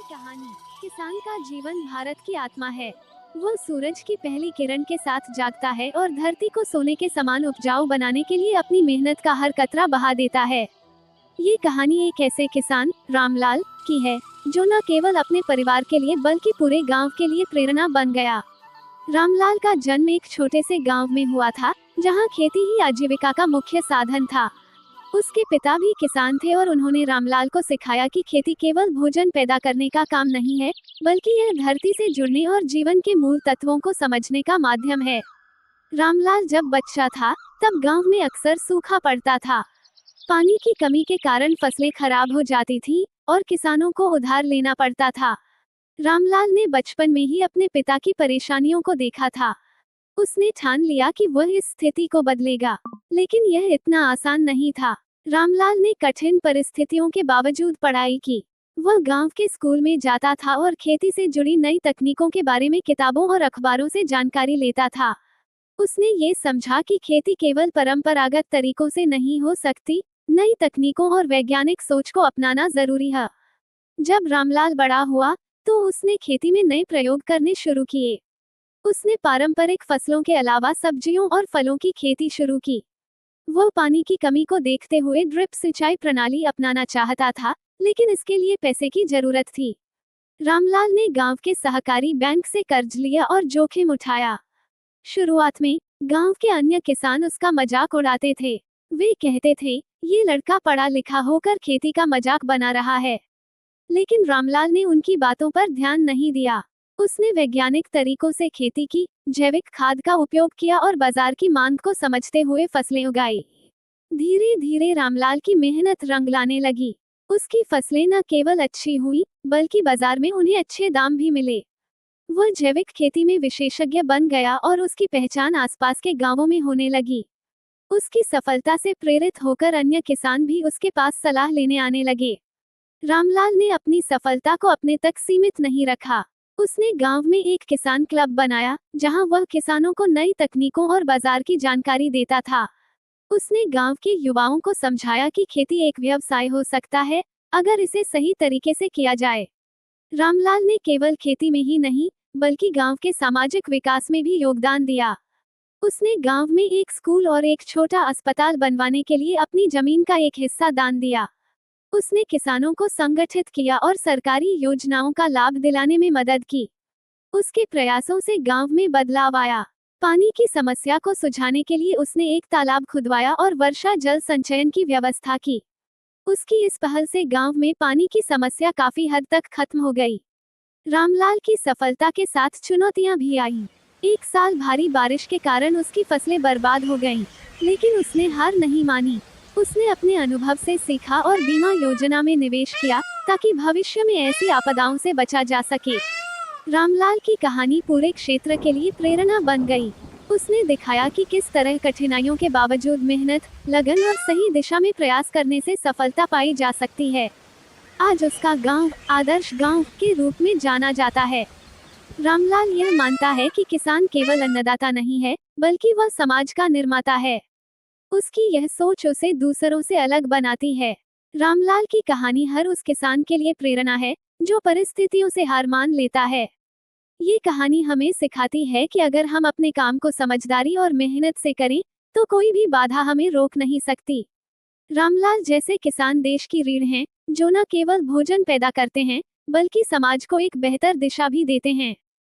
कहानी। किसान का जीवन भारत की आत्मा है। वह सूरज की पहली किरण के साथ जागता है और धरती को सोने के समान उपजाऊ बनाने के लिए अपनी मेहनत का हर कतरा बहा देता है। ये कहानी एक ऐसे किसान रामलाल की है जो न केवल अपने परिवार के लिए बल्कि पूरे गांव के लिए प्रेरणा बन गया। रामलाल का जन्म एक छोटे से गांव में हुआ था, जहां खेती ही आजीविका का मुख्य साधन था। उसके पिता भी किसान थे और उन्होंने रामलाल को सिखाया कि खेती केवल भोजन पैदा करने का काम नहीं है, बल्कि यह धरती से जुड़ने और जीवन के मूल तत्वों को समझने का माध्यम है। रामलाल जब बच्चा था, तब गांव में अक्सर सूखा पड़ता था। पानी की कमी के कारण फसलें खराब हो जाती थीं और किसानों को उधार लेना पड़ता था। रामलाल ने बचपन में ही अपने पिता की परेशानियों को देखा था। उसने ठान लिया कि वह इस स्थिति को बदलेगा, लेकिन यह इतना आसान नहीं था। रामलाल ने कठिन परिस्थितियों के बावजूद पढ़ाई की। वह गांव के स्कूल में जाता था और खेती से जुड़ी नई तकनीकों के बारे में किताबों और अखबारों से जानकारी लेता था। उसने ये समझा कि खेती केवल परंपरागत तरीकों से नहीं हो सकती, नई तकनीकों और वैज्ञानिक सोच को अपनाना जरूरी है। जब रामलाल बड़ा हुआ, तो उसने खेती में नए प्रयोग करने शुरू किए। उसने पारंपरिक फसलों के अलावा सब्जियों और फलों की खेती शुरू की। वह पानी की कमी को देखते हुए ड्रिप सिंचाई प्रणाली अपनाना चाहता था, लेकिन इसके लिए पैसे की जरूरत थी। रामलाल ने गांव के सहकारी बैंक से कर्ज लिया और जोखिम उठाया। शुरुआत में गांव के अन्य किसान उसका मजाक उड़ाते थे। वे कहते थे, ये लड़का पढ़ा लिखा होकर खेती का मजाक बना रहा है। लेकिन रामलाल ने उनकी बातों पर ध्यान नहीं दिया। उसने वैज्ञानिक तरीकों से खेती की, जैविक खाद का उपयोग किया और बाजार की मांग को समझते हुए फसलें उगाई। धीरे धीरे रामलाल की मेहनत रंग लाने लगी। उसकी फसलें न केवल अच्छी हुई, बल्कि बाजार में उन्हें अच्छे दाम भी मिले। वह जैविक खेती में विशेषज्ञ बन गया और उसकी पहचान आसपास के गांवों में होने लगी। उसकी सफलता से प्रेरित होकर अन्य किसान भी उसके पास सलाह लेने आने लगे। रामलाल ने अपनी सफलता को अपने तक सीमित नहीं रखा। उसने गांव में एक किसान क्लब बनाया, जहां वह किसानों को नई तकनीकों और बाजार की जानकारी देता था। उसने गांव के युवाओं को समझाया कि खेती एक व्यवसाय हो सकता है, अगर इसे सही तरीके से किया जाए। रामलाल ने केवल खेती में ही नहीं, बल्कि गांव के सामाजिक विकास में भी योगदान दिया। उसने गांव में एक स्कूल और एक छोटा अस्पताल बनवाने के लिए अपनी जमीन का एक हिस्सा दान दिया। उसने किसानों को संगठित किया और सरकारी योजनाओं का लाभ दिलाने में मदद की। उसके प्रयासों से गांव में बदलाव आया। पानी की समस्या को सुलझाने के लिए उसने एक तालाब खुदवाया और वर्षा जल संचयन की व्यवस्था की। उसकी इस पहल से गांव में पानी की समस्या काफी हद तक खत्म हो गई। रामलाल की सफलता के साथ चुनौतियां भी आईं। एक साल भारी बारिश के कारण उसकी फसलें बर्बाद हो गईं, लेकिन उसने हार नहीं मानी। उसने अपने अनुभव से सीखा और बीमा योजना में निवेश किया, ताकि भविष्य में ऐसी आपदाओं से बचा जा सके। रामलाल की कहानी पूरे क्षेत्र के लिए प्रेरणा बन गई। उसने दिखाया कि किस तरह कठिनाइयों के बावजूद मेहनत, लगन और सही दिशा में प्रयास करने से सफलता पाई जा सकती है। आज उसका गांव आदर्श गांव के रूप में जाना जाता है। रामलाल यह मानता है कि किसान केवल अन्नदाता नहीं है, बल्कि वह समाज का निर्माता है। उसकी यह सोच उसे दूसरों से अलग बनाती है। रामलाल की कहानी हर उस किसान के लिए प्रेरणा है, जो परिस्थितियों से हार मान लेता है। ये कहानी हमें सिखाती है कि अगर हम अपने काम को समझदारी और मेहनत से करें, तो कोई भी बाधा हमें रोक नहीं सकती। रामलाल जैसे किसान देश की रीढ़ हैं, जो न केवल भोजन पैदा करते हैं, बल्कि समाज को एक बेहतर दिशा भी देते हैं।